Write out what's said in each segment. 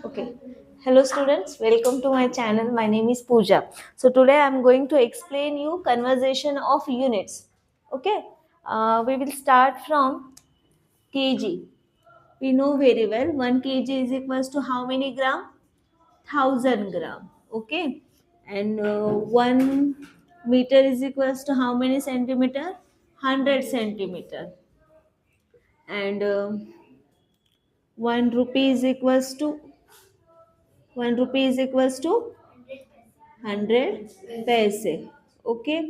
Okay. Hello students, welcome to my channel. My name is Pooja. So today I am going to explain you conversation of units. Okay. We will start from kg. We know very well 1 kg is equals to how many gram? 1000 gram. Okay. And 1 meter is equals to how many centimeter? 100 centimeter. And 1 rupee is equals to 1 rupee is equals to 100 पैसे. Okay.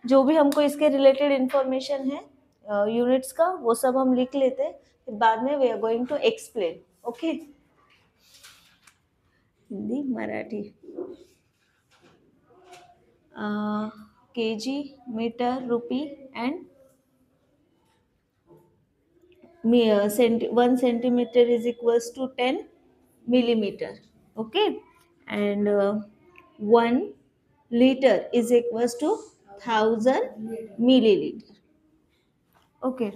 जो भी हमको इसके related information है units का वो सब हम लिख लेते हैं, फिर बाद में we are going to explain. Okay. Hindi Marathi. KG, metre, rupee and 1 centimeter is equals to 10 millimeter. Okay. And 1 liter is equals to 1000 milliliter. Okay.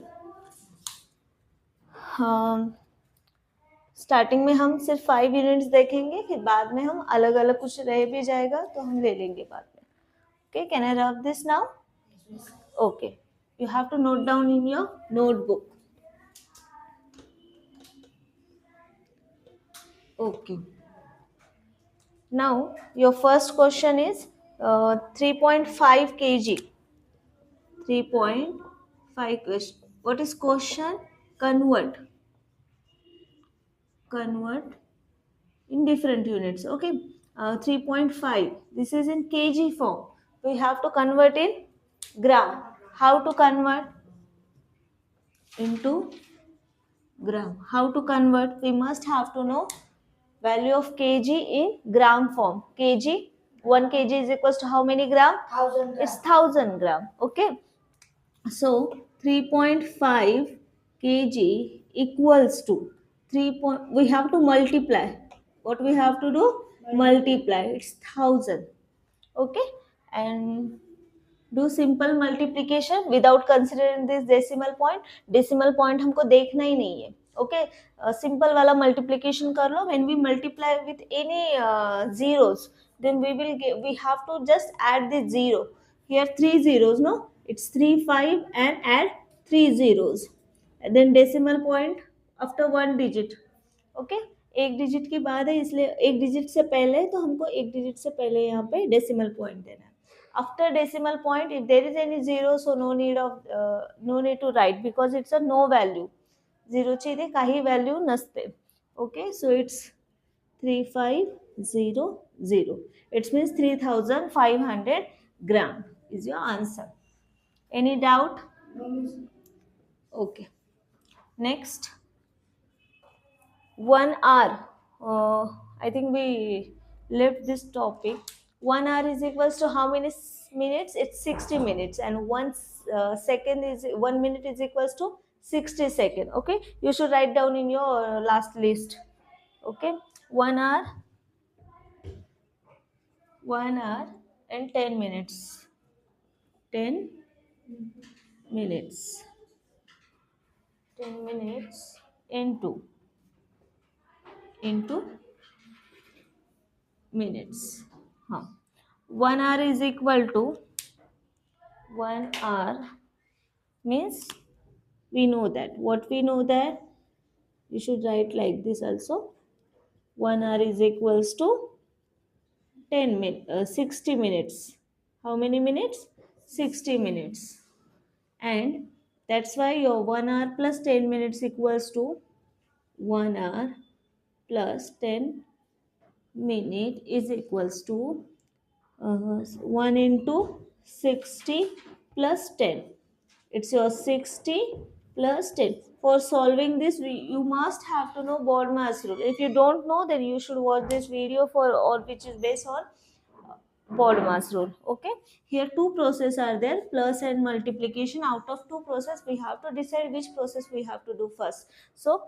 Starting में हम सिर्फ 5 यूनिट्स देखेंगे, फिर बाद में हम अलग अलग कुछ रह भी जाएगा तो हम ले लेंगे बाद में. Okay. Can I rub this now? Okay. You have to note down in your notebook. Okay. Now your first question is 3.5 kg. 3.5 question. What is question? Convert in different units. Okay. 3.5. This is in kg form. We have to convert in gram. How to convert? Into gram. How to convert? We must have to know value of kg in gram form. Kg, 1 kg is equals to how many gram? 1000 gram. It's 1000 gram. Okay. So 3.5 kg equals to 3. We have to multiply. What we have to do? Multiply. It's 1000. Okay. And do simple multiplication without considering this decimal point. Decimal point हमको देखना ही नहीं है. Okay. Simple वाला multiplication कर लो. When we multiply with any zeros, then we have to just add the zero. Here 3 zeros, no? It's 3 5 and add 3 zeros. And then decimal point after 1 digit. Okay. एक digit के बाद है, इसलिए एक digit से पहले, तो हमको एक डिजिट से पहले यहाँ पे डेसिमल पॉइंट देना है. After decimal point, if there is any zero, so no need to write because it's a no value. Zero चे काही value नसते. Okay. So it's 3500. It means 3500 gram is your answer. Any doubt? Okay. Next. 1 hour. I think we left this topic. 1 hour is equals to how many minutes? It's 60 minutes. And 1 second is 1 minute is equals to 60 seconds. Okay. You should write down in your last list. Okay. 1 hour and 10 minutes. 10 minutes. 10 minutes into minutes. 1 hour is equal to 1 hour means we know that. What we know that? You should write like this also. 1 hour is equals to 60 minutes. How many minutes? 60 minutes. And that's why your 1 hour plus 10 minutes equals to 1 hour plus 10 minute is equals to 1 into 60 plus 10. It's your 60 plus 10. For solving this, you must have to know BODMAS rule. If you don't know, then you should watch this video which is based on BODMAS rule. Okay. Here 2 processes are there, plus and multiplication. Out of 2 processes, we have to decide which process we have to do first. So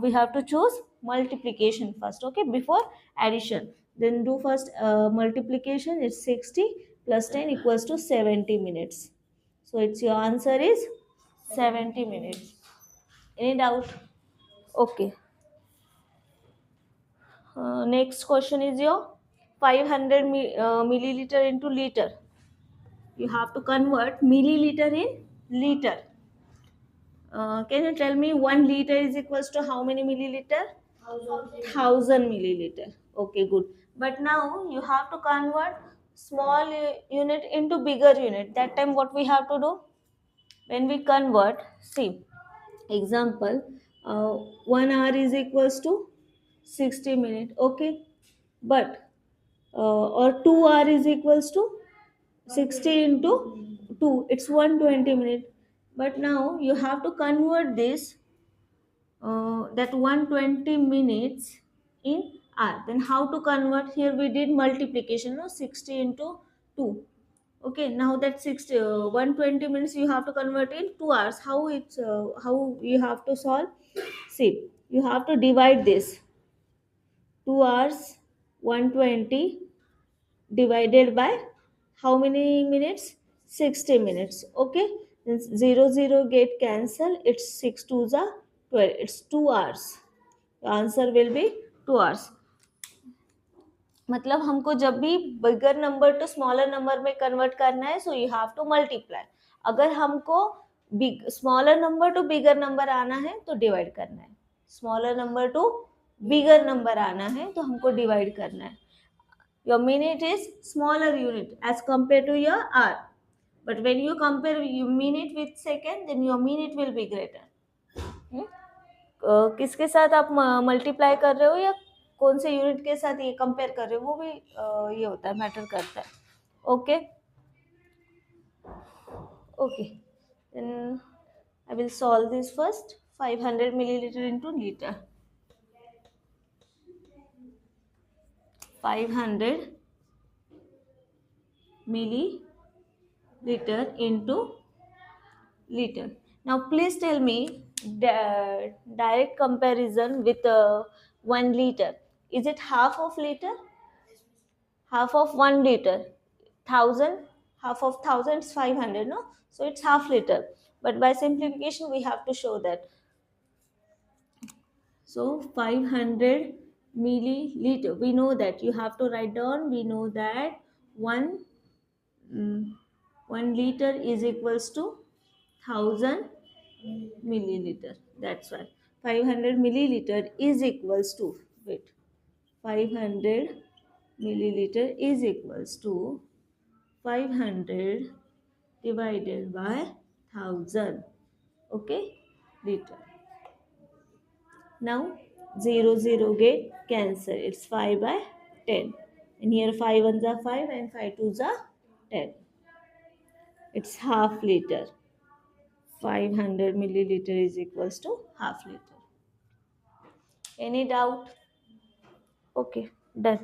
we have to choose multiplication first. Okay. Before addition. Then do first multiplication. It's 60 plus 10 equals to 70 minutes. So it's your answer is 70 minutes. Any doubt? Okay. Next question is your 500 milliliter into liter. You have to convert milliliter in liter. Can you tell me 1 liter is equals to how many milliliter? 1000 milliliter. Okay, good. But now you have to convert small unit into bigger unit. That time what we have to do? When we convert, see, example, 1 hour is equals to 60 minutes. Okay, but or 2 hour is equals to 60 into 2, it's 120 minutes. But now you have to convert this, that 120 minutes in hour. Then how to convert? Here we did multiplication, no? 60 into 2. Okay, now that 120 minutes you have to convert in 2 hours. How you have to solve? See, you have to divide this 2 hours 120 divided by how many minutes? 60 minutes. Okay, then 0 0 get cancel, it's 6 2s are 12, it's 2 hours. The answer will be 2 hours. मतलब हमको जब भी bigger number two smaller number में convert करना है, so you have to multiply. अगर हमको big smaller number two bigger number आना है तो डिवाइड करना है. Smaller number two bigger number आना है तो हमको डिवाइड करना है. Your minute is smaller unit as compared to your hour. But when you compare your minute with second, then your minute will be greater. किसके साथ आप मल्टीप्लाई कर रहे हो या कौन से यूनिट के साथ ये कंपेयर कर रहे हो, वो भी ये होता है, मैटर करता है. Okay okay, then I will solve this first. 500 milliliter into liter. 500 milliliter into liter. Now please tell me direct comparison with 1 liter. Is it half of liter? Half of 1 liter. 1000, half of 1000 is 500, no? So it's half liter. But by simplification we have to show that. So 500 milliliter. We know that you have to write down. We know that 1 liter is equals to 1000 milliliter. That's why 500 milliliter is equals to, wait, 500 milliliter is equals to 500 divided by 1000. Okay, liter. Now 0 0 get cancel, it's 5 by 10, and here 5 ones are 5 and 5 twos are 10. It's half liter. 500 milliliter is equals to half liter. Any doubt? Okay, done.